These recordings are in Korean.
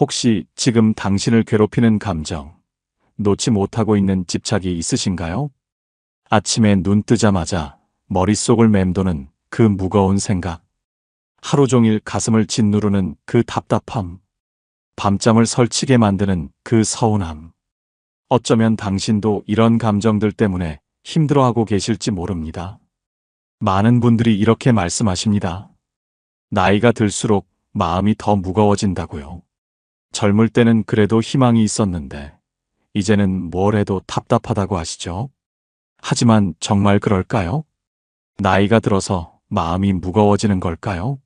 혹시 지금 당신을 괴롭히는 감정, 놓지 못하고 있는 집착이 있으신가요? 아침에 눈 뜨자마자 머릿속을 맴도는 그 무거운 생각, 하루 종일 가슴을 짓누르는 그 답답함, 밤잠을 설치게 만드는 그 서운함. 어쩌면 당신도 이런 감정들 때문에 힘들어하고 계실지 모릅니다. 많은 분들이 이렇게 말씀하십니다. 나이가 들수록 마음이 더 무거워진다고요. 젊을 때는 그래도 희망이 있었는데 이제는 뭘 해도 답답하다고 하시죠? 하지만 정말 그럴까요? 나이가 들어서 마음이 무거워지는 걸까요?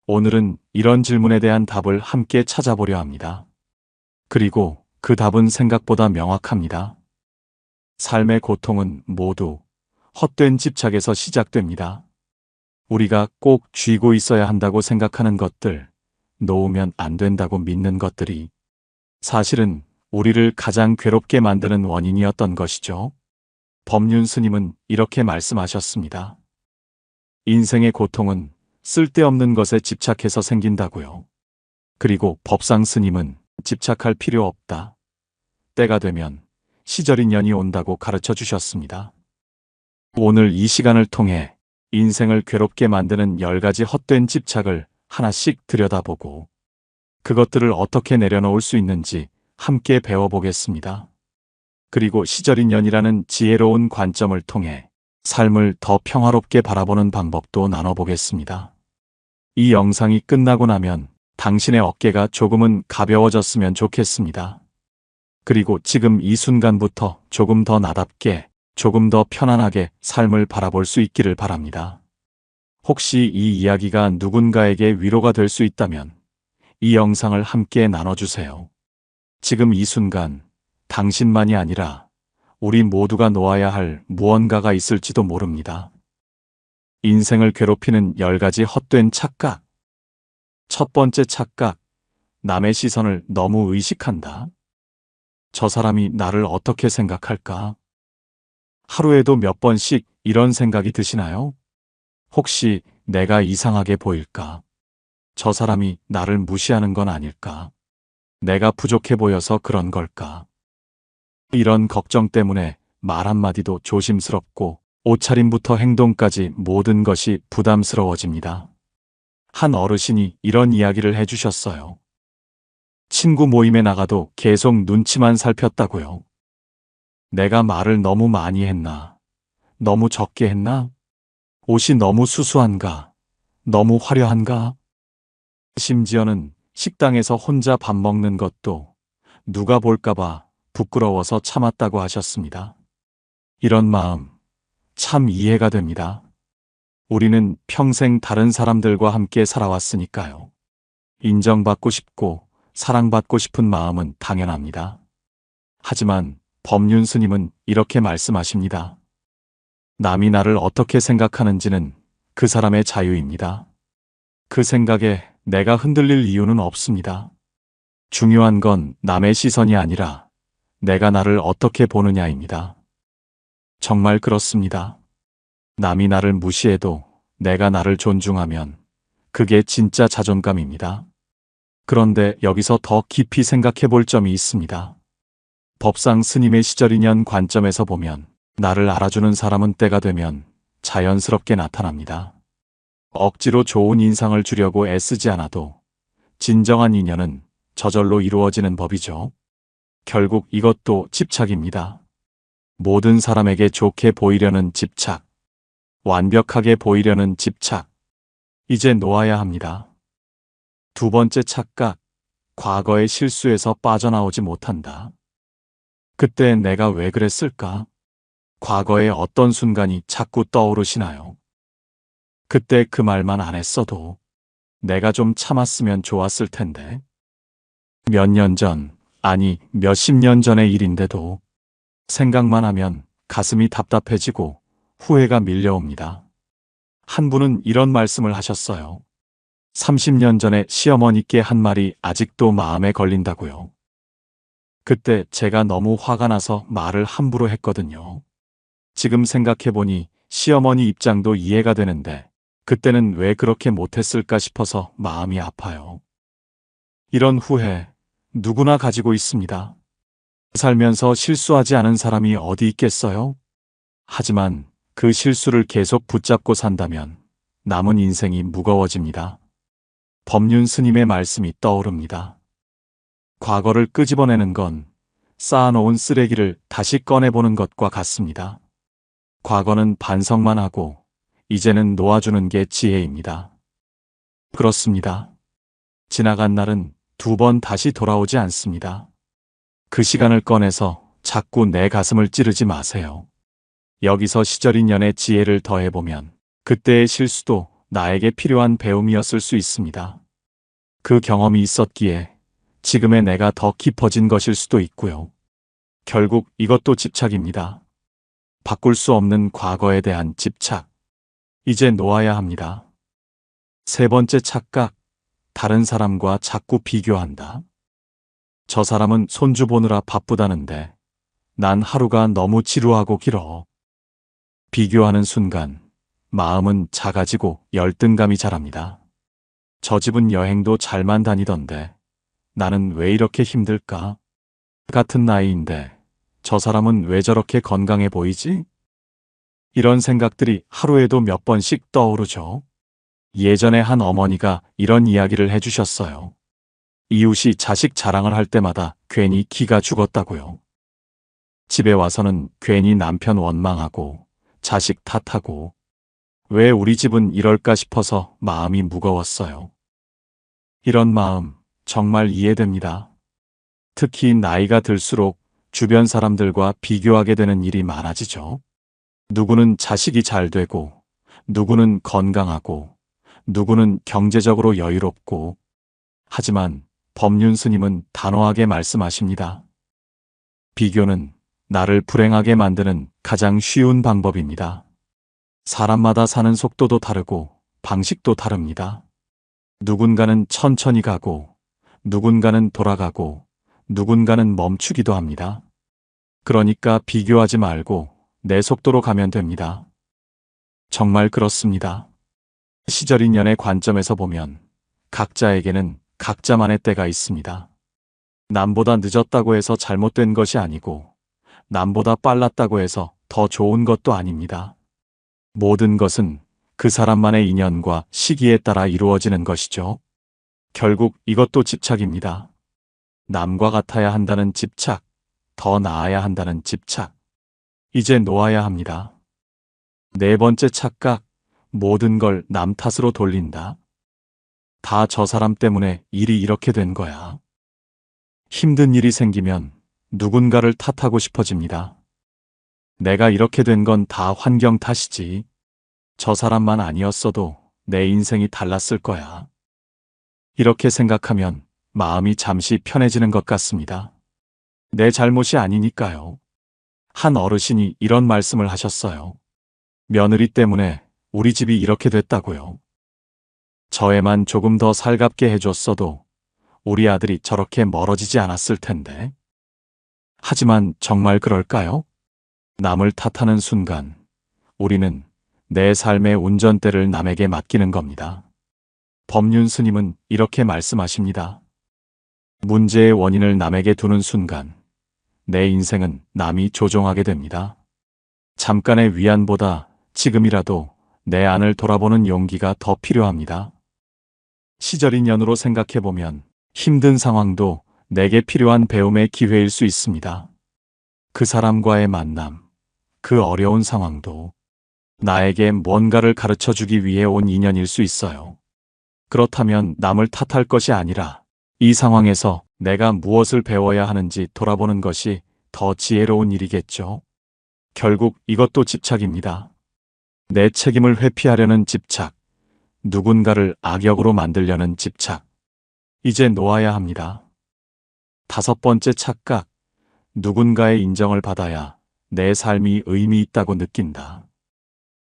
오늘은 이런 질문에 대한 답을 함께 찾아보려 합니다. 그리고 그 답은 생각보다 명확합니다. 삶의 고통은 모두 헛된 집착에서 시작됩니다. 우리가 꼭 쥐고 있어야 한다고 생각하는 것들, 놓으면 안 된다고 믿는 것들이 사실은 우리를 가장 괴롭게 만드는 원인이었던 것이죠. 법륜 스님은 이렇게 말씀하셨습니다. 인생의 고통은 쓸데없는 것에 집착해서 생긴다고요. 그리고 법상 스님은 집착할 필요 없다. 때가 되면 시절인연이 온다고 가르쳐 주셨습니다. 오늘 이 시간을 통해 인생을 괴롭게 만드는 10가지 헛된 집착을 하나씩 들여다보고 그것들을 어떻게 내려놓을 수 있는지 함께 배워보겠습니다. 그리고 시절인연이라는 지혜로운 관점을 통해 삶을 더 평화롭게 바라보는 방법도 나눠보겠습니다. 이 영상이 끝나고 나면 당신의 어깨가 조금은 가벼워졌으면 좋겠습니다. 그리고 지금 이 순간부터 조금 더 나답게, 조금 더 편안하게 삶을 바라볼 수 있기를 바랍니다. 혹시 이 이야기가 누군가에게 위로가 될 수 있다면 이 영상을 함께 나눠주세요. 지금 이 순간 당신만이 아니라 우리 모두가 놓아야 할 무언가가 있을지도 모릅니다. 인생을 괴롭히는 10가지 헛된 착각. 첫 번째 착각, 남의 시선을 너무 의식한다. 저 사람이 나를 어떻게 생각할까? 하루에도 몇 번씩 이런 생각이 드시나요? 혹시 내가 이상하게 보일까? 저 사람이 나를 무시하는 건 아닐까? 내가 부족해 보여서 그런 걸까? 이런 걱정 때문에 말 한마디도 조심스럽고 옷차림부터 행동까지 모든 것이 부담스러워집니다. 한 어르신이 이런 이야기를 해주셨어요. 친구 모임에 나가도 계속 눈치만 살폈다고요. 내가 말을 너무 많이 했나? 너무 적게 했나? 옷이 너무 수수한가? 너무 화려한가? 심지어는 식당에서 혼자 밥 먹는 것도 누가 볼까봐 부끄러워서 참았다고 하셨습니다. 이런 마음 참 이해가 됩니다. 우리는 평생 다른 사람들과 함께 살아왔으니까요. 인정받고 싶고 사랑받고 싶은 마음은 당연합니다. 하지만 법륜 스님은 이렇게 말씀하십니다. 남이 나를 어떻게 생각하는지는 그 사람의 자유입니다. 그 생각에 내가 흔들릴 이유는 없습니다. 중요한 건 남의 시선이 아니라 내가 나를 어떻게 보느냐입니다. 정말 그렇습니다. 남이 나를 무시해도 내가 나를 존중하면 그게 진짜 자존감입니다. 그런데 여기서 더 깊이 생각해 볼 점이 있습니다. 법상 스님의 시절인연 관점에서 보면 나를 알아주는 사람은 때가 되면 자연스럽게 나타납니다. 억지로 좋은 인상을 주려고 애쓰지 않아도 진정한 인연은 저절로 이루어지는 법이죠. 결국 이것도 집착입니다. 모든 사람에게 좋게 보이려는 집착, 완벽하게 보이려는 집착, 이제 놓아야 합니다. 두 번째 착각, 과거의 실수에서 빠져나오지 못한다. 그때 내가 왜 그랬을까? 과거의 어떤 순간이 자꾸 떠오르시나요? 그때 그 말만 안 했어도 내가 좀 참았으면 좋았을 텐데. 몇 년 전, 아니 몇십 년 전의 일인데도 생각만 하면 가슴이 답답해지고 후회가 밀려옵니다. 한 분은 이런 말씀을 하셨어요. 30년 전에 시어머니께 한 말이 아직도 마음에 걸린다고요. 그때 제가 너무 화가 나서 말을 함부로 했거든요. 지금 생각해보니 시어머니 입장도 이해가 되는데 그때는 왜 그렇게 못했을까 싶어서 마음이 아파요. 이런 후회 누구나 가지고 있습니다. 살면서 실수하지 않은 사람이 어디 있겠어요? 하지만 그 실수를 계속 붙잡고 산다면 남은 인생이 무거워집니다. 법륜 스님의 말씀이 떠오릅니다. 과거를 끄집어내는 건 쌓아놓은 쓰레기를 다시 꺼내보는 것과 같습니다. 과거는 반성만 하고 이제는 놓아주는 게 지혜입니다. 그렇습니다. 지나간 날은 두 번 다시 돌아오지 않습니다. 그 시간을 꺼내서 자꾸 내 가슴을 찌르지 마세요. 여기서 시절인연의 지혜를 더해보면 그때의 실수도 나에게 필요한 배움이었을 수 있습니다. 그 경험이 있었기에 지금의 내가 더 깊어진 것일 수도 있고요. 결국 이것도 집착입니다. 바꿀 수 없는 과거에 대한 집착. 이제 놓아야 합니다. 세 번째 착각. 다른 사람과 자꾸 비교한다. 저 사람은 손주 보느라 바쁘다는데 난 하루가 너무 지루하고 길어. 비교하는 순간 마음은 작아지고 열등감이 자랍니다. 저 집은 여행도 잘만 다니던데 나는 왜 이렇게 힘들까? 같은 나이인데 저 사람은 왜 저렇게 건강해 보이지? 이런 생각들이 하루에도 몇 번씩 떠오르죠. 예전에 한 어머니가 이런 이야기를 해주셨어요. 이웃이 자식 자랑을 할 때마다 괜히 기가 죽었다고요. 집에 와서는 괜히 남편 원망하고 자식 탓하고 왜 우리 집은 이럴까 싶어서 마음이 무거웠어요. 이런 마음 정말 이해됩니다. 특히 나이가 들수록 주변 사람들과 비교하게 되는 일이 많아지죠. 누구는 자식이 잘 되고, 누구는 건강하고, 누구는 경제적으로 여유롭고, 하지만 법륜 스님은 단호하게 말씀하십니다. 비교는 나를 불행하게 만드는 가장 쉬운 방법입니다. 사람마다 사는 속도도 다르고 방식도 다릅니다. 누군가는 천천히 가고, 누군가는 돌아가고, 누군가는 멈추기도 합니다. 그러니까 비교하지 말고 내 속도로 가면 됩니다. 정말 그렇습니다. 시절인연의 관점에서 보면 각자에게는 각자만의 때가 있습니다. 남보다 늦었다고 해서 잘못된 것이 아니고 남보다 빨랐다고 해서 더 좋은 것도 아닙니다. 모든 것은 그 사람만의 인연과 시기에 따라 이루어지는 것이죠. 결국 이것도 집착입니다. 남과 같아야 한다는 집착, 더 나아야 한다는 집착. 이제 놓아야 합니다. 네 번째 착각, 모든 걸 남 탓으로 돌린다. 다 저 사람 때문에 일이 이렇게 된 거야. 힘든 일이 생기면 누군가를 탓하고 싶어집니다. 내가 이렇게 된 건 다 환경 탓이지. 저 사람만 아니었어도 내 인생이 달랐을 거야. 이렇게 생각하면 마음이 잠시 편해지는 것 같습니다. 내 잘못이 아니니까요. 한 어르신이 이런 말씀을 하셨어요. 며느리 때문에 우리 집이 이렇게 됐다고요. 저애만 조금 더 살갑게 해줬어도 우리 아들이 저렇게 멀어지지 않았을 텐데. 하지만 정말 그럴까요? 남을 탓하는 순간 우리는 내 삶의 운전대를 남에게 맡기는 겁니다. 법륜 스님은 이렇게 말씀하십니다. 문제의 원인을 남에게 두는 순간 내 인생은 남이 조종하게 됩니다. 잠깐의 위안보다 지금이라도 내 안을 돌아보는 용기가 더 필요합니다. 시절인연으로 생각해보면 힘든 상황도 내게 필요한 배움의 기회일 수 있습니다. 그 사람과의 만남, 그 어려운 상황도 나에게 뭔가를 가르쳐주기 위해 온 인연일 수 있어요. 그렇다면 남을 탓할 것이 아니라 이 상황에서 내가 무엇을 배워야 하는지 돌아보는 것이 더 지혜로운 일이겠죠. 결국 이것도 집착입니다. 내 책임을 회피하려는 집착, 누군가를 악역으로 만들려는 집착. 이제 놓아야 합니다. 다섯 번째 착각, 누군가의 인정을 받아야 내 삶이 의미 있다고 느낀다.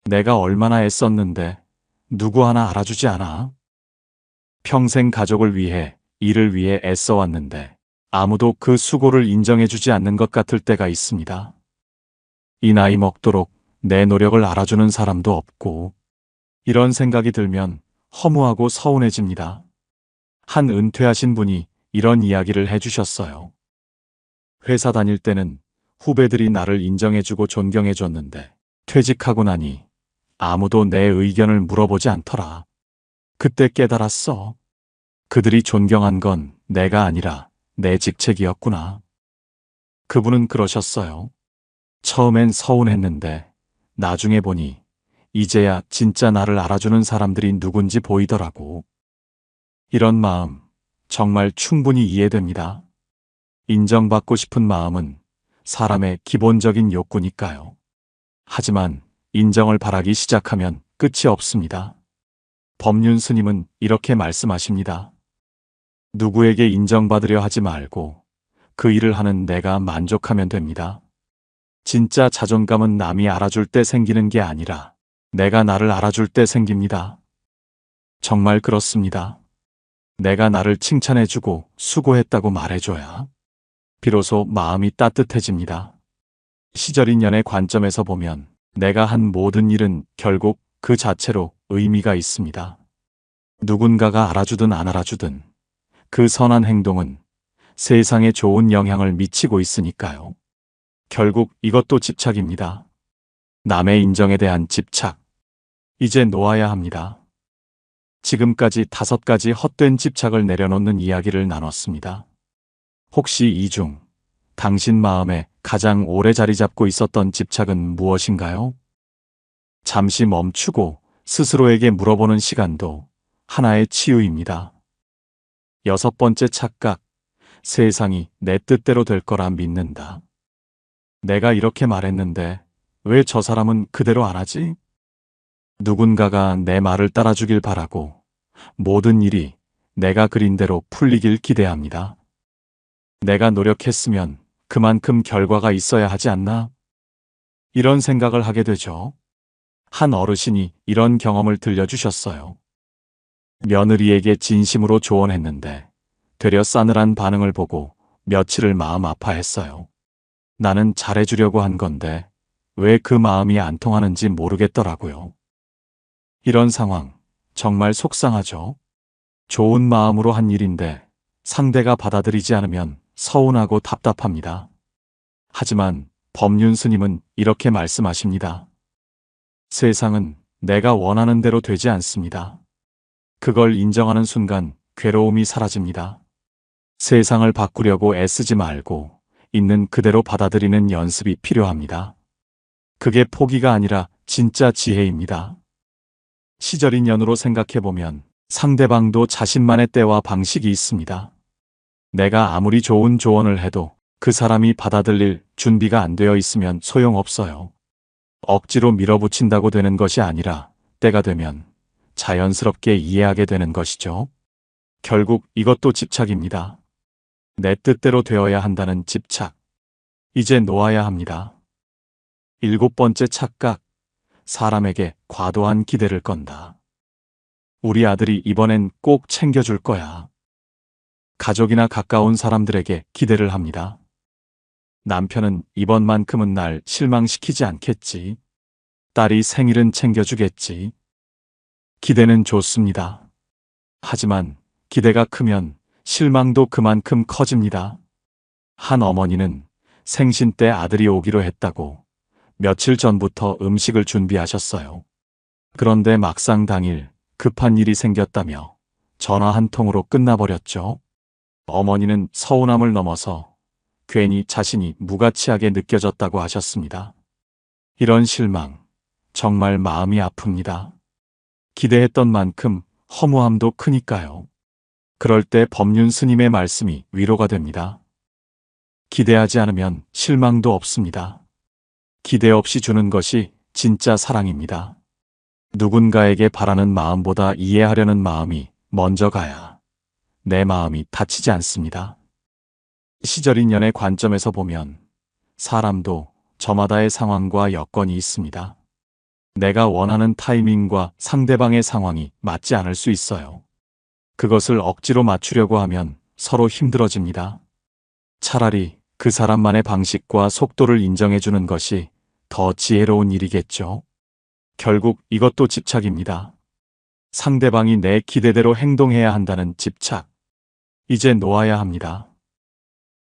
내가 얼마나 애썼는데 누구 하나 알아주지 않아? 평생 가족을 위해, 일을 위해 애써왔는데 아무도 그 수고를 인정해주지 않는 것 같을 때가 있습니다. 이 나이 먹도록 내 노력을 알아주는 사람도 없고, 이런 생각이 들면 허무하고 서운해집니다. 한 은퇴하신 분이 이런 이야기를 해주셨어요. 회사 다닐 때는 후배들이 나를 인정해주고 존경해줬는데 퇴직하고 나니 아무도 내 의견을 물어보지 않더라. 그때 깨달았어. 그들이 존경한 건 내가 아니라 내 직책이었구나. 그분은 그러셨어요. 처음엔 서운했는데 나중에 보니 이제야 진짜 나를 알아주는 사람들이 누군지 보이더라고. 이런 마음 정말 충분히 이해됩니다. 인정받고 싶은 마음은 사람의 기본적인 욕구니까요. 하지만 인정을 바라기 시작하면 끝이 없습니다. 법륜 스님은 이렇게 말씀하십니다. 누구에게 인정받으려 하지 말고 그 일을 하는 내가 만족하면 됩니다. 진짜 자존감은 남이 알아줄 때 생기는 게 아니라 내가 나를 알아줄 때 생깁니다. 정말 그렇습니다. 내가 나를 칭찬해주고 수고했다고 말해줘야 비로소 마음이 따뜻해집니다. 시절인연의 관점에서 보면 내가 한 모든 일은 결국 그 자체로 의미가 있습니다. 누군가가 알아주든 안 알아주든 그 선한 행동은 세상에 좋은 영향을 미치고 있으니까요. 결국 이것도 집착입니다. 남의 인정에 대한 집착. 이제 놓아야 합니다. 지금까지 5가지 헛된 집착을 내려놓는 이야기를 나눴습니다. 혹시 이 중 당신 마음에 가장 오래 자리 잡고 있었던 집착은 무엇인가요? 잠시 멈추고 스스로에게 물어보는 시간도 하나의 치유입니다. 6번째 착각. 세상이 내 뜻대로 될 거라 믿는다. 내가 이렇게 말했는데 왜 저 사람은 그대로 안 하지? 누군가가 내 말을 따라주길 바라고 모든 일이 내가 그린 대로 풀리길 기대합니다. 내가 노력했으면 그만큼 결과가 있어야 하지 않나? 이런 생각을 하게 되죠. 한 어르신이 이런 경험을 들려주셨어요. 며느리에게 진심으로 조언했는데 되려 싸늘한 반응을 보고 며칠을 마음 아파했어요. 나는 잘해주려고 한 건데 왜 그 마음이 안 통하는지 모르겠더라고요. 이런 상황 정말 속상하죠. 좋은 마음으로 한 일인데 상대가 받아들이지 않으면 서운하고 답답합니다. 하지만 법륜 스님은 이렇게 말씀하십니다. 세상은 내가 원하는 대로 되지 않습니다. 그걸 인정하는 순간 괴로움이 사라집니다. 세상을 바꾸려고 애쓰지 말고 있는 그대로 받아들이는 연습이 필요합니다. 그게 포기가 아니라 진짜 지혜입니다. 시절인연으로 생각해보면 상대방도 자신만의 때와 방식이 있습니다. 내가 아무리 좋은 조언을 해도 그 사람이 받아들일 준비가 안 되어 있으면 소용없어요. 억지로 밀어붙인다고 되는 것이 아니라 때가 되면 자연스럽게 이해하게 되는 것이죠. 결국 이것도 집착입니다. 내 뜻대로 되어야 한다는 집착. 이제 놓아야 합니다. 7번째 착각. 사람에게 과도한 기대를 건다. 우리 아들이 이번엔 꼭 챙겨줄 거야. 가족이나 가까운 사람들에게 기대를 합니다. 남편은 이번만큼은 날 실망시키지 않겠지. 딸이 생일은 챙겨주겠지. 기대는 좋습니다. 하지만 기대가 크면 실망도 그만큼 커집니다. 한 어머니는 생신 때 아들이 오기로 했다고 며칠 전부터 음식을 준비하셨어요. 그런데 막상 당일 급한 일이 생겼다며 전화 한 통으로 끝나버렸죠. 어머니는 서운함을 넘어서 괜히 자신이 무가치하게 느껴졌다고 하셨습니다. 이런 실망, 정말 마음이 아픕니다. 기대했던 만큼 허무함도 크니까요. 그럴 때 법륜 스님의 말씀이 위로가 됩니다. 기대하지 않으면 실망도 없습니다. 기대 없이 주는 것이 진짜 사랑입니다. 누군가에게 바라는 마음보다 이해하려는 마음이 먼저 가야 내 마음이 다치지 않습니다. 시절인연의 관점에서 보면 사람도 저마다의 상황과 여건이 있습니다. 내가 원하는 타이밍과 상대방의 상황이 맞지 않을 수 있어요. 그것을 억지로 맞추려고 하면 서로 힘들어집니다. 차라리 그 사람만의 방식과 속도를 인정해주는 것이 더 지혜로운 일이겠죠. 결국 이것도 집착입니다. 상대방이 내 기대대로 행동해야 한다는 집착. 이제 놓아야 합니다.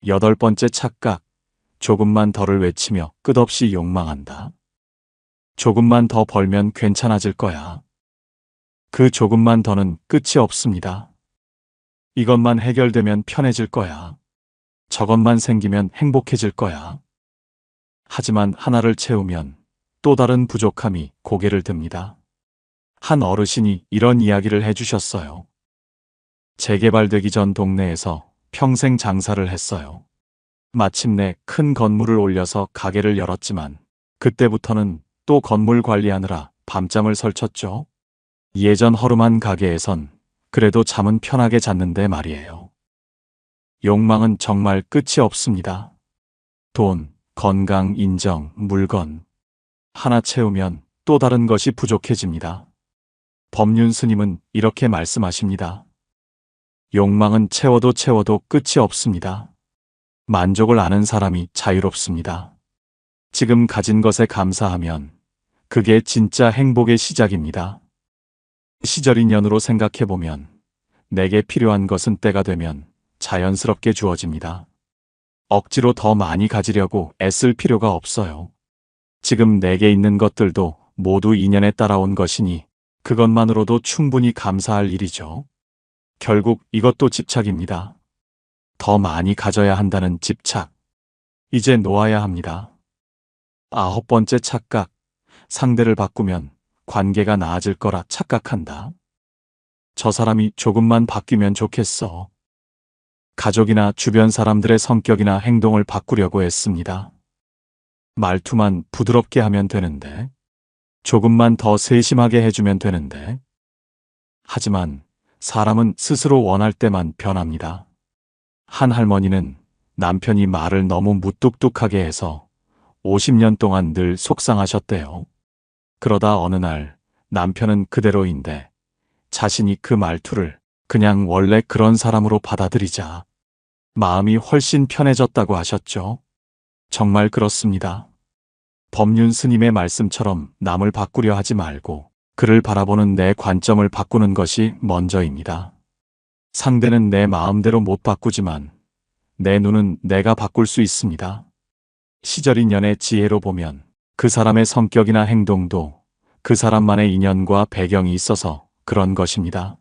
여덟 번째 착각. 조금만 더를 외치며 끝없이 욕망한다. 조금만 더 벌면 괜찮아질 거야. 그 조금만 더는 끝이 없습니다. 이것만 해결되면 편해질 거야. 저것만 생기면 행복해질 거야. 하지만 하나를 채우면 또 다른 부족함이 고개를 듭니다. 한 어르신이 이런 이야기를 해주셨어요. 재개발되기 전 동네에서 평생 장사를 했어요. 마침내 큰 건물을 올려서 가게를 열었지만 그때부터는 또 건물 관리하느라 밤잠을 설쳤죠. 예전 허름한 가게에선 그래도 잠은 편하게 잤는데 말이에요. 욕망은 정말 끝이 없습니다. 돈, 건강, 인정, 물건. 하나 채우면 또 다른 것이 부족해집니다. 법륜 스님은 이렇게 말씀하십니다. 욕망은 채워도 채워도 끝이 없습니다. 만족을 아는 사람이 자유롭습니다. 지금 가진 것에 감사하면 그게 진짜 행복의 시작입니다. 시절인연으로 생각해보면 내게 필요한 것은 때가 되면 자연스럽게 주어집니다. 억지로 더 많이 가지려고 애쓸 필요가 없어요. 지금 내게 있는 것들도 모두 인연에 따라온 것이니 그것만으로도 충분히 감사할 일이죠. 결국 이것도 집착입니다. 더 많이 가져야 한다는 집착. 이제 놓아야 합니다. 아홉 번째 착각. 상대를 바꾸면 관계가 나아질 거라 착각한다. 저 사람이 조금만 바뀌면 좋겠어. 가족이나 주변 사람들의 성격이나 행동을 바꾸려고 했습니다. 말투만 부드럽게 하면 되는데, 조금만 더 세심하게 해주면 되는데. 하지만 사람은 스스로 원할 때만 변합니다. 한 할머니는 남편이 말을 너무 무뚝뚝하게 해서 50년 동안 늘 속상하셨대요. 그러다 어느 날 남편은 그대로인데 자신이 그 말투를 그냥 원래 그런 사람으로 받아들이자 마음이 훨씬 편해졌다고 하셨죠. 정말 그렇습니다. 법륜 스님의 말씀처럼 남을 바꾸려 하지 말고 그를 바라보는 내 관점을 바꾸는 것이 먼저입니다. 상대는 내 마음대로 못 바꾸지만 내 눈은 내가 바꿀 수 있습니다. 시절인연의 지혜로 보면 그 사람의 성격이나 행동도 그 사람만의 인연과 배경이 있어서 그런 것입니다.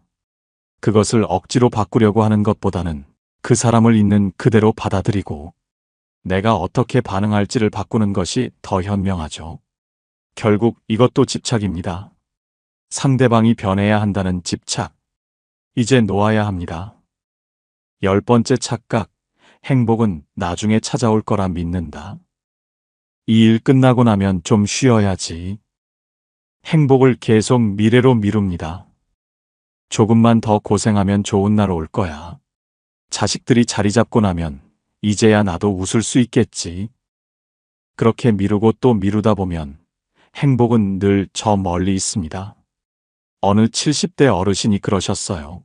그것을 억지로 바꾸려고 하는 것보다는 그 사람을 있는 그대로 받아들이고 내가 어떻게 반응할지를 바꾸는 것이 더 현명하죠. 결국 이것도 집착입니다. 상대방이 변해야 한다는 집착. 이제 놓아야 합니다. 열 번째 착각. 행복은 나중에 찾아올 거라 믿는다. 이 일 끝나고 나면 좀 쉬어야지. 행복을 계속 미래로 미룹니다. 조금만 더 고생하면 좋은 날 올 거야. 자식들이 자리 잡고 나면 이제야 나도 웃을 수 있겠지. 그렇게 미루고 또 미루다 보면 행복은 늘 저 멀리 있습니다. 어느 70대 어르신이 그러셨어요.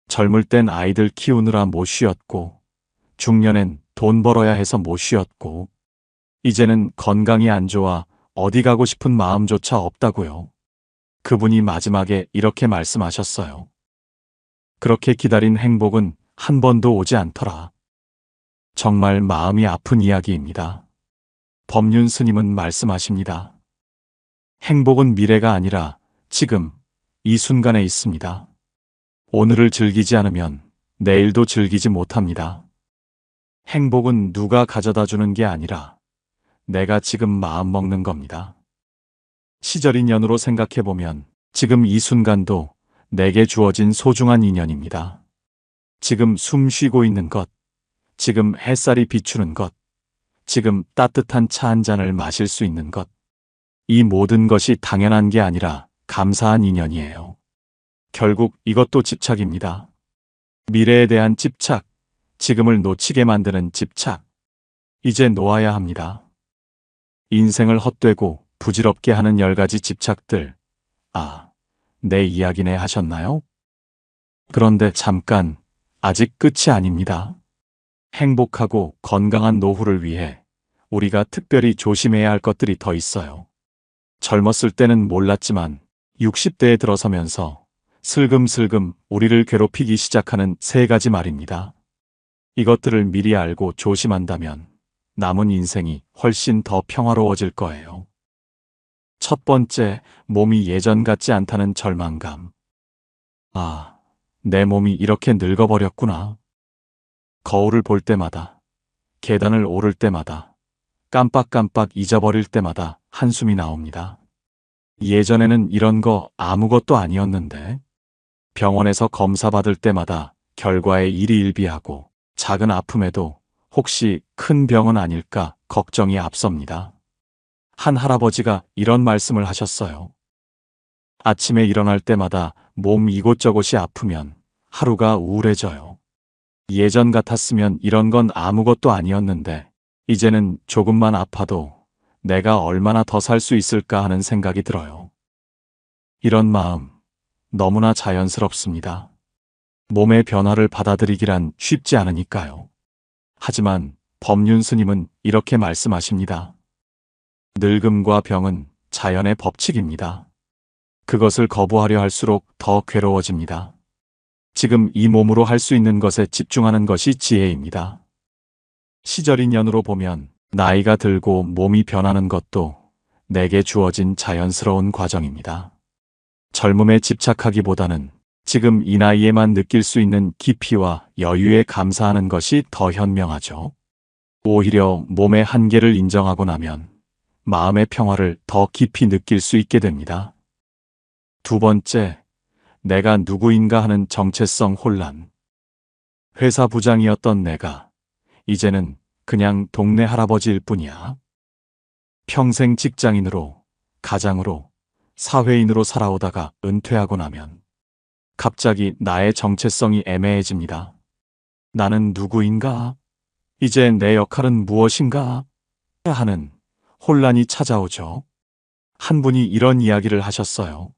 젊을 땐 아이들 키우느라 못 쉬었고, 중년엔 돈 벌어야 해서 못 쉬었고, 이제는 건강이 안 좋아 어디 가고 싶은 마음조차 없다고요. 그분이 마지막에 이렇게 말씀하셨어요. 그렇게 기다린 행복은 한 번도 오지 않더라. 정말 마음이 아픈 이야기입니다. 법륜 스님은 말씀하십니다. 행복은 미래가 아니라 지금 이 순간에 있습니다. 오늘을 즐기지 않으면 내일도 즐기지 못합니다. 행복은 누가 가져다 주는 게 아니라 내가 지금 마음 먹는 겁니다. 시절인연으로 생각해보면 지금 이 순간도 내게 주어진 소중한 인연입니다. 지금 숨 쉬고 있는 것, 지금 햇살이 비추는 것, 지금 따뜻한 차 한 잔을 마실 수 있는 것, 이 모든 것이 당연한 게 아니라 감사한 인연이에요. 결국 이것도 집착입니다. 미래에 대한 집착, 지금을 놓치게 만드는 집착. 이제 놓아야 합니다. 인생을 헛되고 부질없게 하는 10가지 집착들. 아, 내 이야기네 하셨나요? 그런데 잠깐, 아직 끝이 아닙니다. 행복하고 건강한 노후를 위해 우리가 특별히 조심해야 할 것들이 더 있어요. 젊었을 때는 몰랐지만 60대에 들어서면서 슬금슬금 우리를 괴롭히기 시작하는 세 가지 말입니다. 이것들을 미리 알고 조심한다면 남은 인생이 훨씬 더 평화로워질 거예요. 첫 번째, 몸이 예전 같지 않다는 절망감. 아, 내 몸이 이렇게 늙어버렸구나. 거울을 볼 때마다, 계단을 오를 때마다, 깜빡깜빡 잊어버릴 때마다 한숨이 나옵니다. 예전에는 이런 거 아무것도 아니었는데, 병원에서 검사 받을 때마다 결과에 일희일비하고 작은 아픔에도 혹시 큰 병은 아닐까 걱정이 앞섭니다. 한 할아버지가 이런 말씀을 하셨어요. 아침에 일어날 때마다 몸 이곳저곳이 아프면 하루가 우울해져요. 예전 같았으면 이런 건 아무것도 아니었는데 이제는 조금만 아파도 내가 얼마나 더 살 수 있을까 하는 생각이 들어요. 이런 마음 너무나 자연스럽습니다. 몸의 변화를 받아들이기란 쉽지 않으니까요. 하지만 법륜 스님은 이렇게 말씀하십니다. 늙음과 병은 자연의 법칙입니다. 그것을 거부하려 할수록 더 괴로워집니다. 지금 이 몸으로 할 수 있는 것에 집중하는 것이 지혜입니다. 시절인 연으로 보면 나이가 들고 몸이 변하는 것도 내게 주어진 자연스러운 과정입니다. 젊음에 집착하기보다는 지금 이 나이에만 느낄 수 있는 깊이와 여유에 감사하는 것이 더 현명하죠. 오히려 몸의 한계를 인정하고 나면 마음의 평화를 더 깊이 느낄 수 있게 됩니다. 두 번째, 내가 누구인가 하는 정체성 혼란. 회사 부장이었던 내가 이제는 그냥 동네 할아버지일 뿐이야. 평생 직장인으로, 가장으로, 사회인으로 살아오다가 은퇴하고 나면 갑자기 나의 정체성이 애매해집니다. 나는 누구인가? 이제 내 역할은 무엇인가? 하는 혼란이 찾아오죠. 한 분이 이런 이야기를 하셨어요.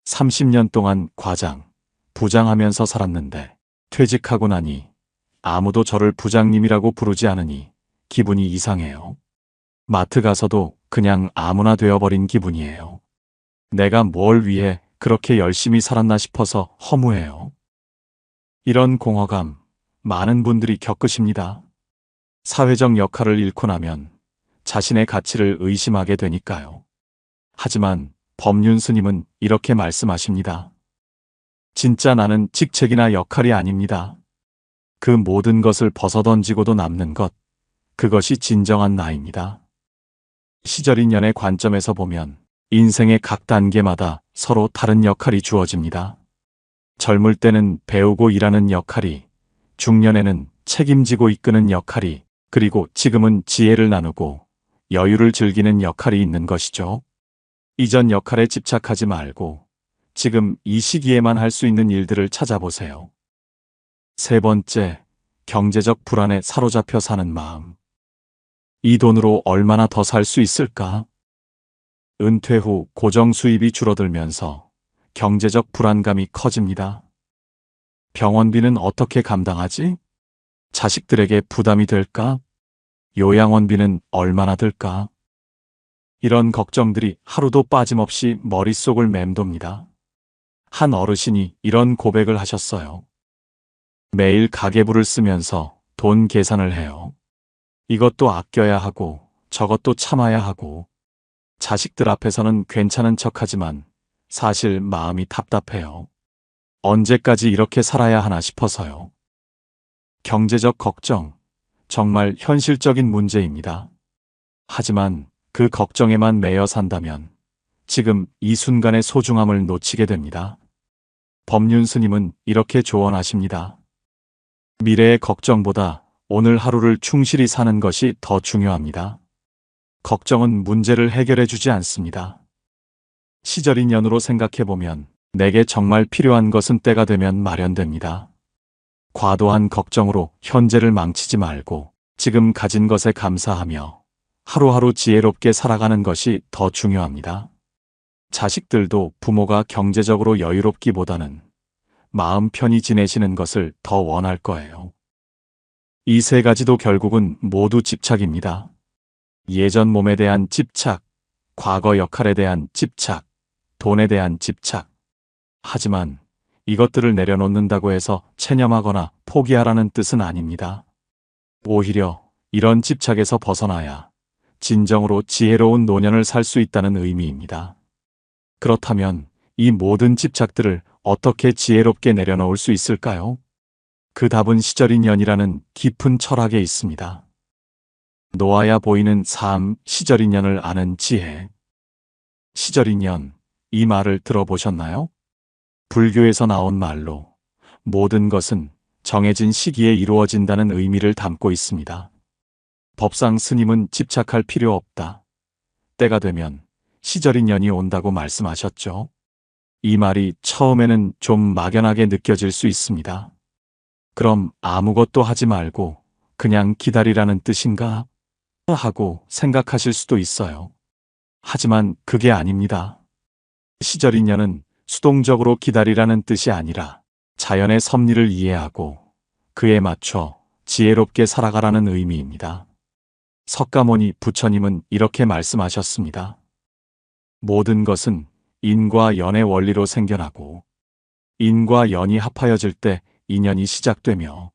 30년 동안 과장, 부장하면서 살았는데 퇴직하고 나니 아무도 저를 부장님이라고 부르지 않으니 기분이 이상해요. 마트 가서도 그냥 아무나 되어버린 기분이에요. 내가 뭘 위해 그렇게 열심히 살았나 싶어서 허무해요. 이런 공허감 많은 분들이 겪으십니다. 사회적 역할을 잃고 나면 자신의 가치를 의심하게 되니까요. 하지만 법륜 스님은 이렇게 말씀하십니다. 진짜 나는 직책이나 역할이 아닙니다. 그 모든 것을 벗어던지고도 남는 것, 그것이 진정한 나입니다. 시절인연의 관점에서 보면 인생의 각 단계마다 서로 다른 역할이 주어집니다. 젊을 때는 배우고 일하는 역할이, 중년에는 책임지고 이끄는 역할이, 그리고 지금은 지혜를 나누고 여유를 즐기는 역할이 있는 것이죠. 이전 역할에 집착하지 말고 지금 이 시기에만 할 수 있는 일들을 찾아보세요. 세 번째, 경제적 불안에 사로잡혀 사는 마음. 이 돈으로 얼마나 더 살 수 있을까? 은퇴 후 고정 수입이 줄어들면서 경제적 불안감이 커집니다. 병원비는 어떻게 감당하지? 자식들에게 부담이 될까? 요양원비는 얼마나 들까? 이런 걱정들이 하루도 빠짐없이 머릿속을 맴돕니다. 한 어르신이 이런 고백을 하셨어요. 매일 가계부를 쓰면서 돈 계산을 해요. 이것도 아껴야 하고 저것도 참아야 하고 자식들 앞에서는 괜찮은 척하지만 사실 마음이 답답해요. 언제까지 이렇게 살아야 하나 싶어서요. 경제적 걱정, 정말 현실적인 문제입니다. 하지만 그 걱정에만 매여 산다면 지금 이 순간의 소중함을 놓치게 됩니다. 법륜 스님은 이렇게 조언하십니다. 미래의 걱정보다 오늘 하루를 충실히 사는 것이 더 중요합니다. 걱정은 문제를 해결해 주지 않습니다. 시절인 연으로 생각해보면 내게 정말 필요한 것은 때가 되면 마련됩니다. 과도한 걱정으로 현재를 망치지 말고 지금 가진 것에 감사하며 하루하루 지혜롭게 살아가는 것이 더 중요합니다. 자식들도 부모가 경제적으로 여유롭기보다는 마음 편히 지내시는 것을 더 원할 거예요. 이 세 가지도 결국은 모두 집착입니다. 예전 몸에 대한 집착, 과거 역할에 대한 집착, 돈에 대한 집착. 하지만 이것들을 내려놓는다고 해서 체념하거나 포기하라는 뜻은 아닙니다. 오히려 이런 집착에서 벗어나야 진정으로 지혜로운 노년을 살 수 있다는 의미입니다. 그렇다면 이 모든 집착들을 어떻게 지혜롭게 내려놓을 수 있을까요? 그 답은 시절인연이라는 깊은 철학에 있습니다. 놓아야 보이는 삶, 시절인연을 아는 지혜. 시절인연, 이 말을 들어보셨나요? 불교에서 나온 말로 모든 것은 정해진 시기에 이루어진다는 의미를 담고 있습니다. 법상 스님은 집착할 필요 없다. 때가 되면 시절인연이 온다고 말씀하셨죠. 이 말이 처음에는 좀 막연하게 느껴질 수 있습니다. 그럼 아무것도 하지 말고 그냥 기다리라는 뜻인가? 하고 생각하실 수도 있어요. 하지만 그게 아닙니다. 시절인연은 수동적으로 기다리라는 뜻이 아니라 자연의 섭리를 이해하고 그에 맞춰 지혜롭게 살아가라는 의미입니다. 석가모니 부처님은 이렇게 말씀하셨습니다. 모든 것은 인과 연의 원리로 생겨나고 인과 연이 합하여질 때 인연이 시작되며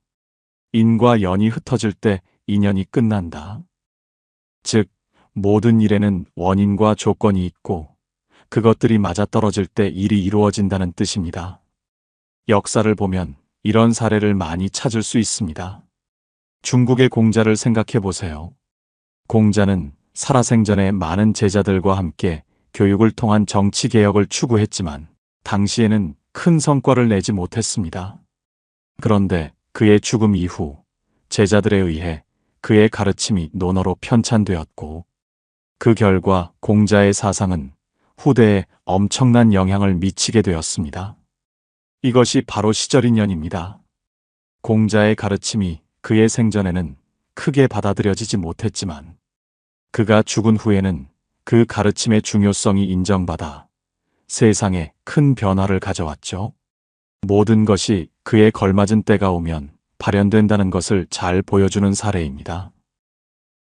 인과 연이 흩어질 때 인연이 끝난다. 즉, 모든 일에는 원인과 조건이 있고 그것들이 맞아떨어질 때 일이 이루어진다는 뜻입니다. 역사를 보면 이런 사례를 많이 찾을 수 있습니다. 중국의 공자를 생각해 보세요. 공자는 살아생전에 많은 제자들과 함께 교육을 통한 정치 개혁을 추구했지만 당시에는 큰 성과를 내지 못했습니다. 그런데 그의 죽음 이후 제자들에 의해 그의 가르침이 논어로 편찬되었고 그 결과 공자의 사상은 후대에 엄청난 영향을 미치게 되었습니다. 이것이 바로 시절인연입니다. 공자의 가르침이 그의 생전에는 크게 받아들여지지 못했지만 그가 죽은 후에는 그 가르침의 중요성이 인정받아 세상에 큰 변화를 가져왔죠. 모든 것이 그에 걸맞은 때가 오면 발현된다는 것을 잘 보여주는 사례입니다.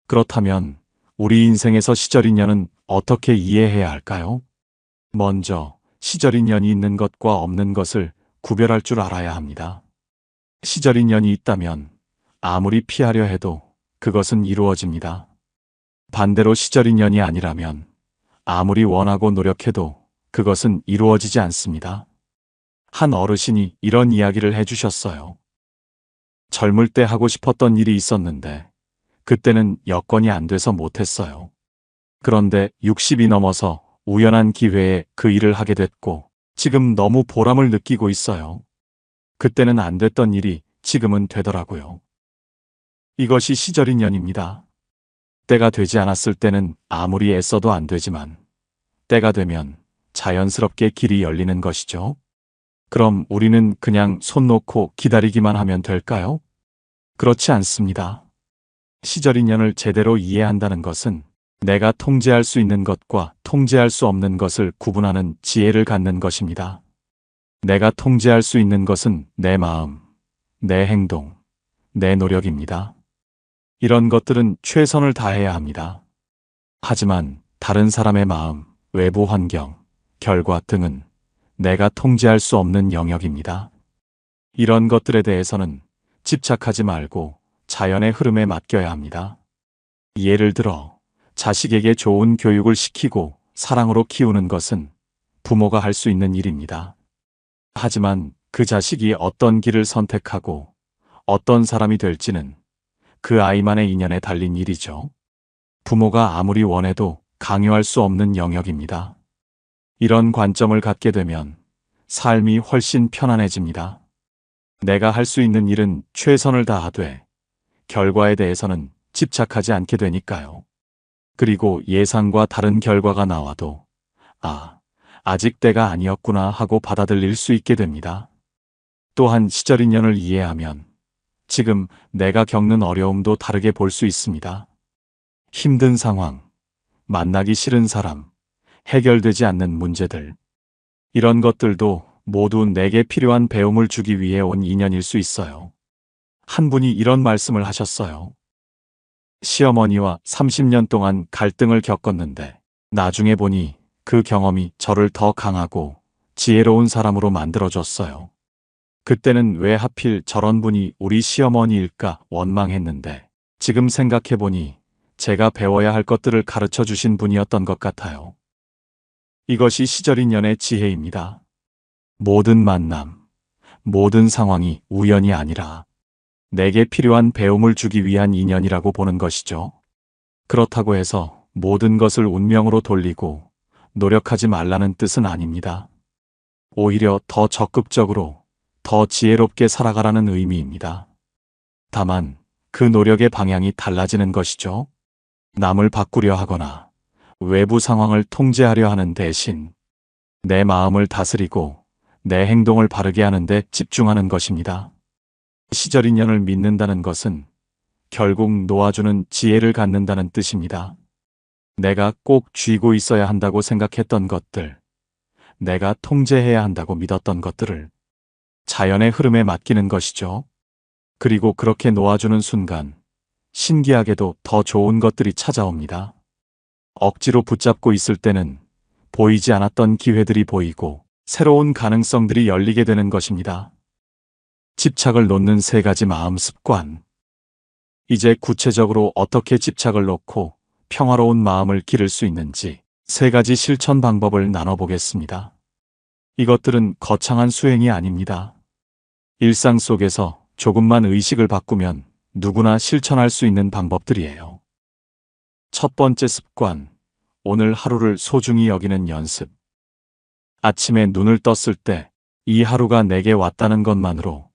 그렇다면 우리 인생에서 시절인연은 어떻게 이해해야 할까요? 먼저 시절인연이 있는 것과 없는 것을 구별할 줄 알아야 합니다. 시절인연이 있다면 아무리 피하려 해도 그것은 이루어집니다. 반대로 시절인연이 아니라면 아무리 원하고 노력해도 그것은 이루어지지 않습니다. 한 어르신이 이런 이야기를 해주셨어요. 젊을 때 하고 싶었던 일이 있었는데 그때는 여건이 안 돼서 못했어요. 그런데 60이 넘어서 우연한 기회에 그 일을 하게 됐고 지금 너무 보람을 느끼고 있어요. 그때는 안 됐던 일이 지금은 되더라고요. 이것이 시절인연입니다. 때가 되지 않았을 때는 아무리 애써도 안 되지만 때가 되면 자연스럽게 길이 열리는 것이죠. 그럼 우리는 그냥 손 놓고 기다리기만 하면 될까요? 그렇지 않습니다. 시절인연을 제대로 이해한다는 것은 내가 통제할 수 있는 것과 통제할 수 없는 것을 구분하는 지혜를 갖는 것입니다. 내가 통제할 수 있는 것은 내 마음, 내 행동, 내 노력입니다. 이런 것들은 최선을 다해야 합니다. 하지만 다른 사람의 마음, 외부 환경, 결과 등은 내가 통제할 수 없는 영역입니다. 이런 것들에 대해서는 집착하지 말고 자연의 흐름에 맡겨야 합니다. 예를 들어 자식에게 좋은 교육을 시키고 사랑으로 키우는 것은 부모가 할 수 있는 일입니다. 하지만 그 자식이 어떤 길을 선택하고 어떤 사람이 될지는 그 아이만의 인연에 달린 일이죠. 부모가 아무리 원해도 강요할 수 없는 영역입니다. 이런 관점을 갖게 되면 삶이 훨씬 편안해집니다. 내가 할 수 있는 일은 최선을 다하되 결과에 대해서는 집착하지 않게 되니까요. 그리고 예상과 다른 결과가 나와도 아직 때가 아니었구나 하고 받아들일 수 있게 됩니다. 또한 시절인연을 이해하면 지금 내가 겪는 어려움도 다르게 볼 수 있습니다. 힘든 상황, 만나기 싫은 사람, 해결되지 않는 문제들. 이런 것들도 모두 내게 필요한 배움을 주기 위해 온 인연일 수 있어요. 한 분이 이런 말씀을 하셨어요. 시어머니와 30년 동안 갈등을 겪었는데 나중에 보니 그 경험이 저를 더 강하고 지혜로운 사람으로 만들어줬어요. 그때는 왜 하필 저런 분이 우리 시어머니일까 원망했는데 지금 생각해보니 제가 배워야 할 것들을 가르쳐 주신 분이었던 것 같아요. 이것이 시절인연의 지혜입니다. 모든 만남, 모든 상황이 우연이 아니라 내게 필요한 배움을 주기 위한 인연이라고 보는 것이죠. 그렇다고 해서 모든 것을 운명으로 돌리고 노력하지 말라는 뜻은 아닙니다. 오히려 더 적극적으로, 더 지혜롭게 살아가라는 의미입니다. 다만 그 노력의 방향이 달라지는 것이죠. 남을 바꾸려 하거나 외부 상황을 통제하려 하는 대신 내 마음을 다스리고 내 행동을 바르게 하는 데 집중하는 것입니다. 시절인연을 믿는다는 것은 결국 놓아주는 지혜를 갖는다는 뜻입니다. 내가 꼭 쥐고 있어야 한다고 생각했던 것들, 내가 통제해야 한다고 믿었던 것들을 자연의 흐름에 맡기는 것이죠. 그리고 그렇게 놓아주는 순간 신기하게도 더 좋은 것들이 찾아옵니다. 억지로 붙잡고 있을 때는 보이지 않았던 기회들이 보이고 새로운 가능성들이 열리게 되는 것입니다. 집착을 놓는 3가지 마음 습관. 이제 구체적으로 어떻게 집착을 놓고 평화로운 마음을 기를 수 있는지 3가지 실천 방법을 나눠보겠습니다. 이것들은 거창한 수행이 아닙니다. 일상 속에서 조금만 의식을 바꾸면 누구나 실천할 수 있는 방법들이에요. 첫 번째 습관, 오늘 하루를 소중히 여기는 연습. 아침에 눈을 떴을 때 이 하루가 내게 왔다는 것만으로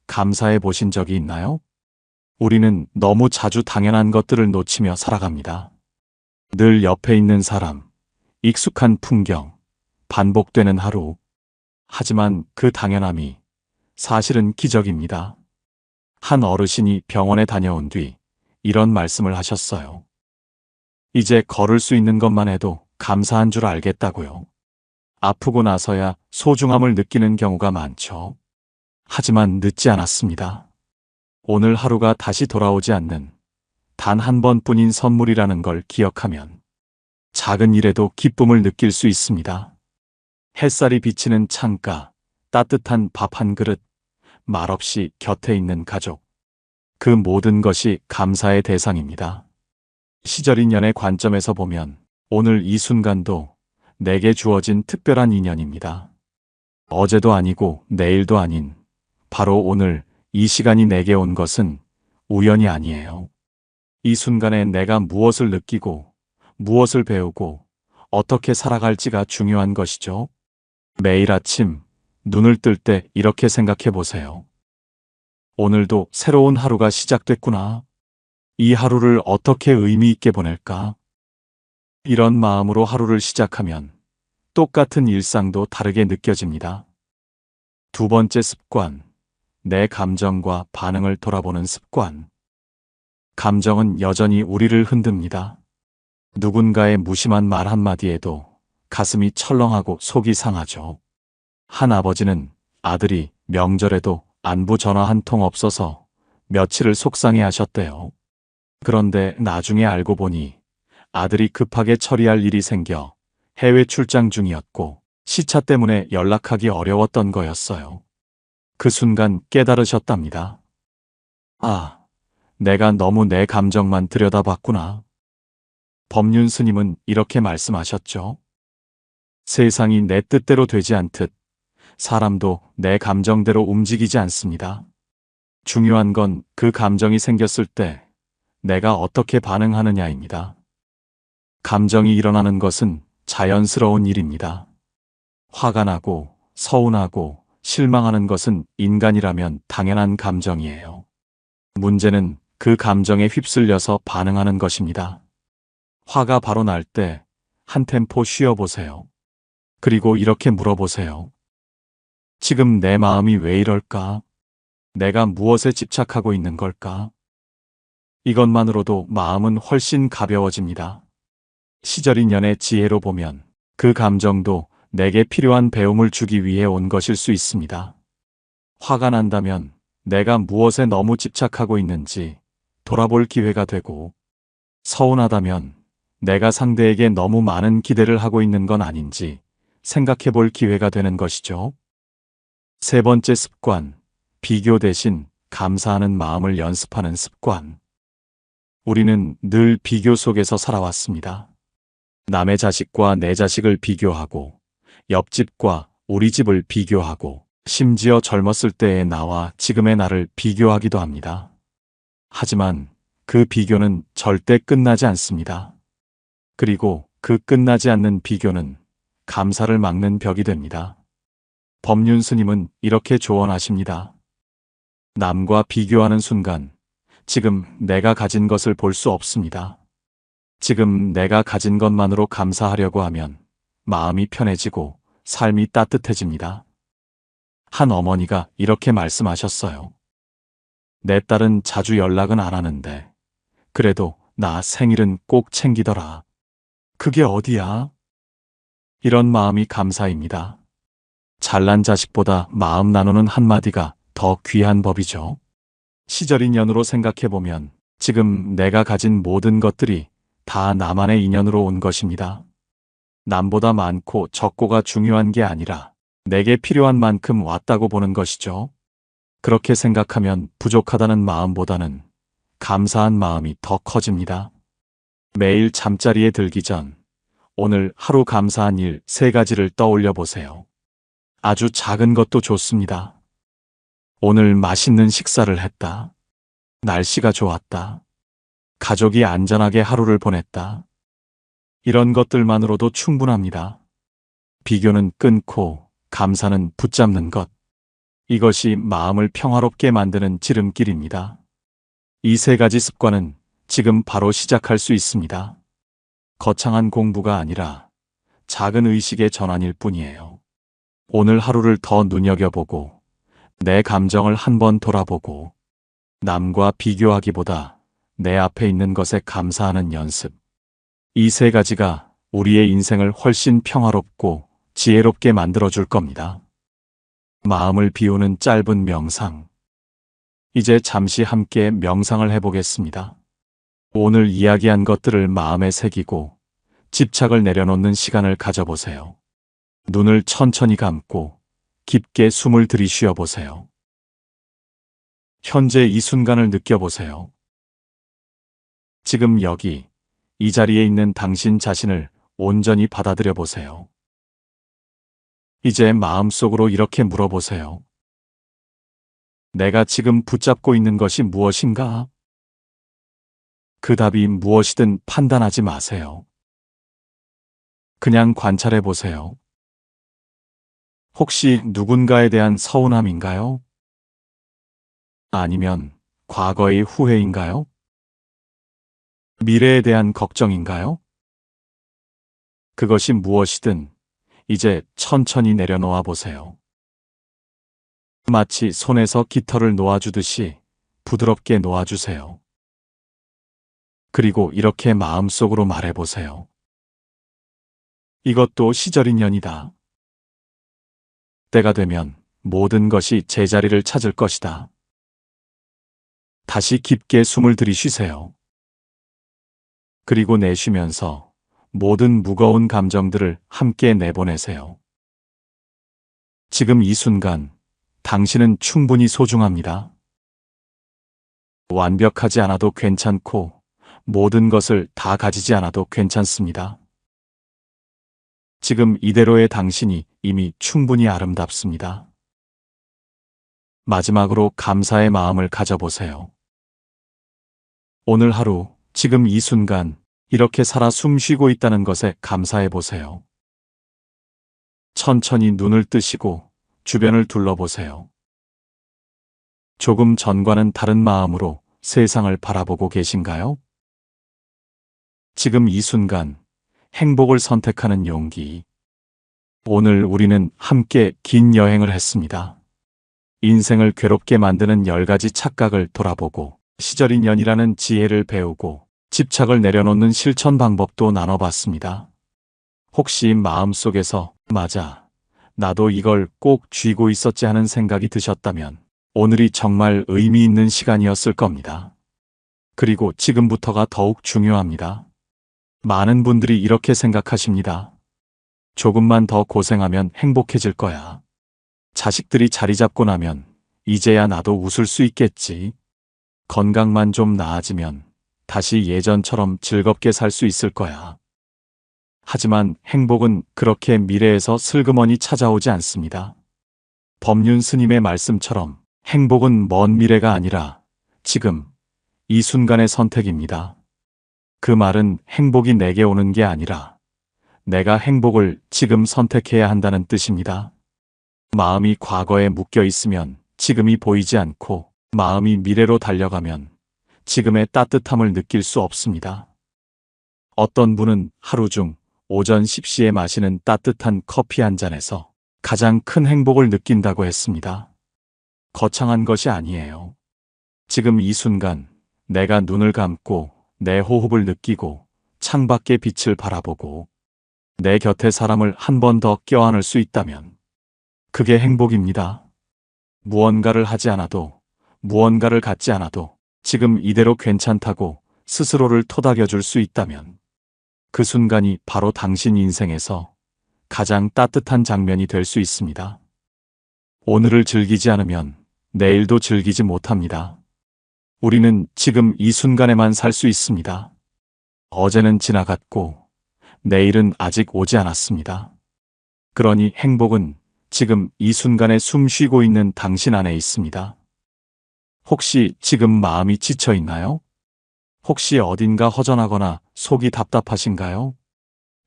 감사해 보신 적이 있나요? 우리는 너무 자주 당연한 것들을 놓치며 살아갑니다. 늘 옆에 있는 사람, 익숙한 풍경, 반복되는 하루. 하지만 그 당연함이 사실은 기적입니다. 한 어르신이 병원에 다녀온 뒤 이런 말씀을 하셨어요. 이제 걸을 수 있는 것만 해도 감사한 줄 알겠다고요. 아프고 나서야 소중함을 느끼는 경우가 많죠. 하지만 늦지 않았습니다. 오늘 하루가 다시 돌아오지 않는 단 한 번뿐인 선물이라는 걸 기억하면 작은 일에도 기쁨을 느낄 수 있습니다. 햇살이 비치는 창가, 따뜻한 밥 한 그릇, 말없이 곁에 있는 가족. 그 모든 것이 감사의 대상입니다. 시절인연의 관점에서 보면 오늘 이 순간도 내게 주어진 특별한 인연입니다. 어제도 아니고 내일도 아닌 바로 오늘 이 시간이 내게 온 것은 우연이 아니에요. 이 순간에 내가 무엇을 느끼고 무엇을 배우고 어떻게 살아갈지가 중요한 것이죠. 매일 아침 눈을 뜰 때 이렇게 생각해 보세요. 오늘도 새로운 하루가 시작됐구나. 이 하루를 어떻게 의미 있게 보낼까? 이런 마음으로 하루를 시작하면 똑같은 일상도 다르게 느껴집니다. 두 번째 습관, 내 감정과 반응을 돌아보는 습관. 감정은 여전히 우리를 흔듭니다. 누군가의 무심한 말 한마디에도 가슴이 철렁하고 속이 상하죠. 한 아버지는 아들이 명절에도 안부 전화 한 통 없어서 며칠을 속상해 하셨대요. 그런데 나중에 알고 보니 아들이 급하게 처리할 일이 생겨 해외 출장 중이었고 시차 때문에 연락하기 어려웠던 거였어요. 그 순간 깨달으셨답니다. 아, 내가 너무 내 감정만 들여다봤구나. 법륜 스님은 이렇게 말씀하셨죠. 세상이 내 뜻대로 되지 않듯 사람도 내 감정대로 움직이지 않습니다. 중요한 건 그 감정이 생겼을 때 내가 어떻게 반응하느냐입니다. 감정이 일어나는 것은 자연스러운 일입니다. 화가 나고 서운하고 실망하는 것은 인간이라면 당연한 감정이에요. 문제는 그 감정에 휩쓸려서 반응하는 것입니다. 화가 바로 날 때 한 템포 쉬어보세요. 그리고 이렇게 물어보세요. 지금 내 마음이 왜 이럴까? 내가 무엇에 집착하고 있는 걸까? 이것만으로도 마음은 훨씬 가벼워집니다. 시절인연의 지혜로 보면 그 감정도 내게 필요한 배움을 주기 위해 온 것일 수 있습니다. 화가 난다면 내가 무엇에 너무 집착하고 있는지 돌아볼 기회가 되고, 서운하다면 내가 상대에게 너무 많은 기대를 하고 있는 건 아닌지 생각해 볼 기회가 되는 것이죠. 세 번째 습관, 비교 대신 감사하는 마음을 연습하는 습관. 우리는 늘 비교 속에서 살아왔습니다. 남의 자식과 내 자식을 비교하고, 옆집과 우리 집을 비교하고, 심지어 젊었을 때의 나와 지금의 나를 비교하기도 합니다. 하지만 그 비교는 절대 끝나지 않습니다. 그리고 그 끝나지 않는 비교는 감사를 막는 벽이 됩니다. 법륜 스님은 이렇게 조언하십니다. 남과 비교하는 순간, 지금 내가 가진 것을 볼 수 없습니다. 지금 내가 가진 것만으로 감사하려고 하면 마음이 편해지고 삶이 따뜻해집니다. 한 어머니가 이렇게 말씀하셨어요. 내 딸은 자주 연락은 안 하는데 그래도 나 생일은 꼭 챙기더라. 그게 어디야? 이런 마음이 감사입니다. 잘난 자식보다 마음 나누는 한마디가 더 귀한 법이죠. 시절 인연으로 생각해보면 지금 내가 가진 모든 것들이 다 나만의 인연으로 온 것입니다. 남보다 많고 적고가 중요한 게 아니라 내게 필요한 만큼 왔다고 보는 것이죠. 그렇게 생각하면 부족하다는 마음보다는 감사한 마음이 더 커집니다. 매일 잠자리에 들기 전 오늘 하루 감사한 일 3가지를 떠올려 보세요. 아주 작은 것도 좋습니다. 오늘 맛있는 식사를 했다. 날씨가 좋았다. 가족이 안전하게 하루를 보냈다. 이런 것들만으로도 충분합니다. 비교는 끊고 감사는 붙잡는 것. 이것이 마음을 평화롭게 만드는 지름길입니다. 이 3가지 습관은 지금 바로 시작할 수 있습니다. 거창한 공부가 아니라 작은 의식의 전환일 뿐이에요. 오늘 하루를 더 눈여겨보고 내 감정을 한번 돌아보고 남과 비교하기보다 내 앞에 있는 것에 감사하는 연습. 이 3가지가 우리의 인생을 훨씬 평화롭고 지혜롭게 만들어줄 겁니다. 마음을 비우는 짧은 명상. 이제 잠시 함께 명상을 해보겠습니다. 오늘 이야기한 것들을 마음에 새기고 집착을 내려놓는 시간을 가져보세요. 눈을 천천히 감고 깊게 숨을 들이쉬어 보세요. 현재 이 순간을 느껴보세요. 지금 여기, 이 자리에 있는 당신 자신을 온전히 받아들여 보세요. 이제 마음속으로 이렇게 물어보세요. 내가 지금 붙잡고 있는 것이 무엇인가? 그 답이 무엇이든 판단하지 마세요. 그냥 관찰해 보세요. 혹시 누군가에 대한 서운함인가요? 아니면 과거의 후회인가요? 미래에 대한 걱정인가요? 그것이 무엇이든 이제 천천히 내려놓아 보세요. 마치 손에서 깃털을 놓아주듯이 부드럽게 놓아주세요. 그리고 이렇게 마음속으로 말해보세요. 이것도 시절 인연이다. 때가 되면 모든 것이 제자리를 찾을 것이다. 다시 깊게 숨을 들이쉬세요. 그리고 내쉬면서 모든 무거운 감정들을 함께 내보내세요. 지금 이 순간 당신은 충분히 소중합니다. 완벽하지 않아도 괜찮고 모든 것을 다 가지지 않아도 괜찮습니다. 지금 이대로의 당신이 이미 충분히 아름답습니다. 마지막으로 감사의 마음을 가져보세요. 오늘 하루, 지금 이 순간, 이렇게 살아 숨쉬고 있다는 것에 감사해 보세요. 천천히 눈을 뜨시고 주변을 둘러보세요. 조금 전과는 다른 마음으로 세상을 바라보고 계신가요? 지금 이 순간, 행복을 선택하는 용기. 오늘 우리는 함께 긴 여행을 했습니다. 인생을 괴롭게 만드는 10가지 착각을 돌아보고 시절 인연이라는 지혜를 배우고 집착을 내려놓는 실천 방법도 나눠봤습니다. 혹시 마음속에서 맞아, 나도 이걸 꼭 쥐고 있었지 하는 생각이 드셨다면 오늘이 정말 의미 있는 시간이었을 겁니다. 그리고 지금부터가 더욱 중요합니다. 많은 분들이 이렇게 생각하십니다. 조금만 더 고생하면 행복해질 거야. 자식들이 자리 잡고 나면 이제야 나도 웃을 수 있겠지. 건강만 좀 나아지면 다시 예전처럼 즐겁게 살 수 있을 거야. 하지만 행복은 그렇게 미래에서 슬그머니 찾아오지 않습니다. 법륜 스님의 말씀처럼 행복은 먼 미래가 아니라 지금 이 순간의 선택입니다. 그 말은 행복이 내게 오는 게 아니라 내가 행복을 지금 선택해야 한다는 뜻입니다. 마음이 과거에 묶여 있으면 지금이 보이지 않고 마음이 미래로 달려가면 지금의 따뜻함을 느낄 수 없습니다. 어떤 분은 하루 중 오전 10시에 마시는 따뜻한 커피 한 잔에서 가장 큰 행복을 느낀다고 했습니다. 거창한 것이 아니에요. 지금 이 순간 내가 눈을 감고 내 호흡을 느끼고 창밖의 빛을 바라보고 내 곁에 사람을 한 번 더 껴안을 수 있다면 그게 행복입니다. 무언가를 하지 않아도 무언가를 갖지 않아도 지금 이대로 괜찮다고 스스로를 토닥여 줄 수 있다면 그 순간이 바로 당신 인생에서 가장 따뜻한 장면이 될 수 있습니다. 오늘을 즐기지 않으면 내일도 즐기지 못합니다. 우리는 지금 이 순간에만 살 수 있습니다. 어제는 지나갔고 내일은 아직 오지 않았습니다. 그러니 행복은 지금 이 순간에 숨 쉬고 있는 당신 안에 있습니다. 혹시 지금 마음이 지쳐 있나요? 혹시 어딘가 허전하거나 속이 답답하신가요?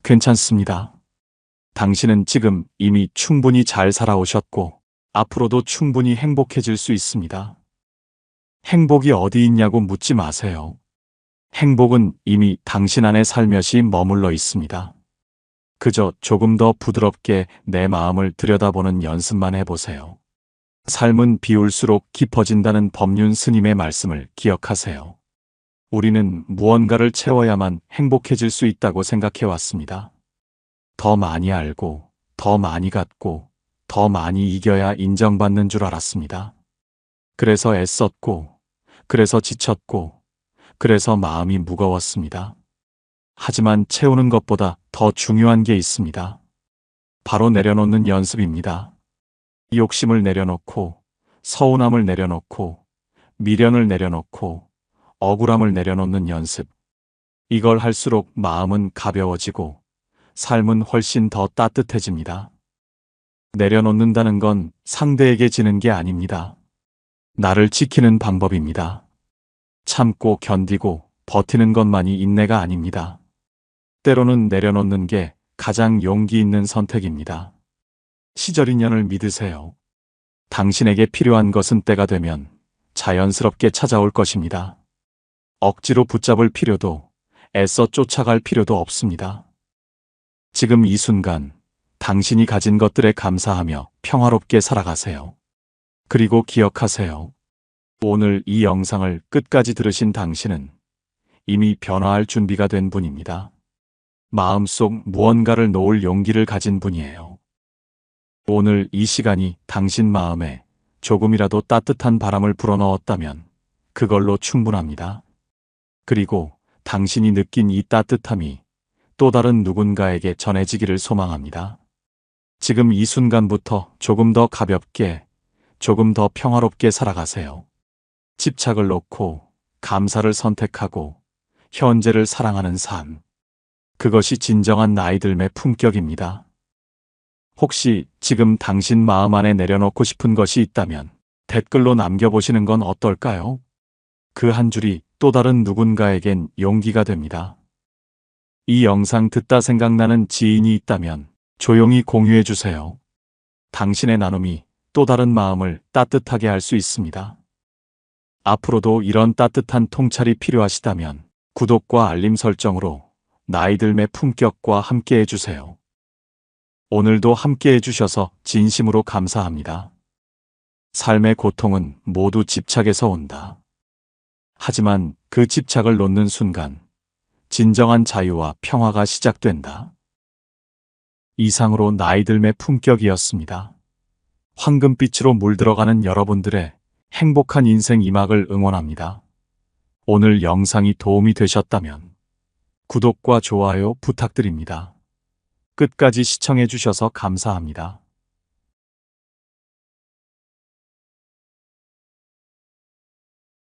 괜찮습니다. 당신은 지금 이미 충분히 잘 살아오셨고 앞으로도 충분히 행복해질 수 있습니다. 행복이 어디 있냐고 묻지 마세요. 행복은 이미 당신 안에 살며시 머물러 있습니다. 그저 조금 더 부드럽게 내 마음을 들여다보는 연습만 해보세요. 삶은 비울수록 깊어진다는 법륜 스님의 말씀을 기억하세요. 우리는 무언가를 채워야만 행복해질 수 있다고 생각해왔습니다. 더 많이 알고, 더 많이 갖고, 더 많이 이겨야 인정받는 줄 알았습니다. 그래서 애썼고, 그래서 지쳤고, 그래서 마음이 무거웠습니다. 하지만 채우는 것보다 더 중요한 게 있습니다. 바로 내려놓는 연습입니다. 욕심을 내려놓고, 서운함을 내려놓고, 미련을 내려놓고, 억울함을 내려놓는 연습. 이걸 할수록 마음은 가벼워지고, 삶은 훨씬 더 따뜻해집니다. 내려놓는다는 건 상대에게 지는 게 아닙니다. 나를 지키는 방법입니다. 참고 견디고 버티는 것만이 인내가 아닙니다. 때로는 내려놓는 게 가장 용기 있는 선택입니다. 시절인연을 믿으세요. 당신에게 필요한 것은 때가 되면 자연스럽게 찾아올 것입니다. 억지로 붙잡을 필요도 애써 쫓아갈 필요도 없습니다. 지금 이 순간 당신이 가진 것들에 감사하며 평화롭게 살아가세요. 그리고 기억하세요. 오늘 이 영상을 끝까지 들으신 당신은 이미 변화할 준비가 된 분입니다. 마음속 무언가를 놓을 용기를 가진 분이에요. 오늘 이 시간이 당신 마음에 조금이라도 따뜻한 바람을 불어넣었다면 그걸로 충분합니다. 그리고 당신이 느낀 이 따뜻함이 또 다른 누군가에게 전해지기를 소망합니다. 지금 이 순간부터 조금 더 가볍게, 조금 더 평화롭게 살아가세요. 집착을 놓고 감사를 선택하고 현재를 사랑하는 삶. 그것이 진정한 나이들의 품격입니다. 혹시 지금 당신 마음 안에 내려놓고 싶은 것이 있다면 댓글로 남겨보시는 건 어떨까요? 그 한 줄이 또 다른 누군가에겐 용기가 됩니다. 이 영상 듣다 생각나는 지인이 있다면 조용히 공유해 주세요. 당신의 나눔이 또 다른 마음을 따뜻하게 할 수 있습니다. 앞으로도 이런 따뜻한 통찰이 필요하시다면 구독과 알림 설정으로 나이들의 품격과 함께 해주세요. 오늘도 함께 해주셔서 진심으로 감사합니다. 삶의 고통은 모두 집착에서 온다. 하지만 그 집착을 놓는 순간 진정한 자유와 평화가 시작된다. 이상으로 나이들의 품격이었습니다. 황금빛으로 물들어가는 여러분들의 행복한 인생 이막을 응원합니다. 오늘 영상이 도움이 되셨다면 구독과 좋아요 부탁드립니다. 끝까지 시청해 주셔서 감사합니다.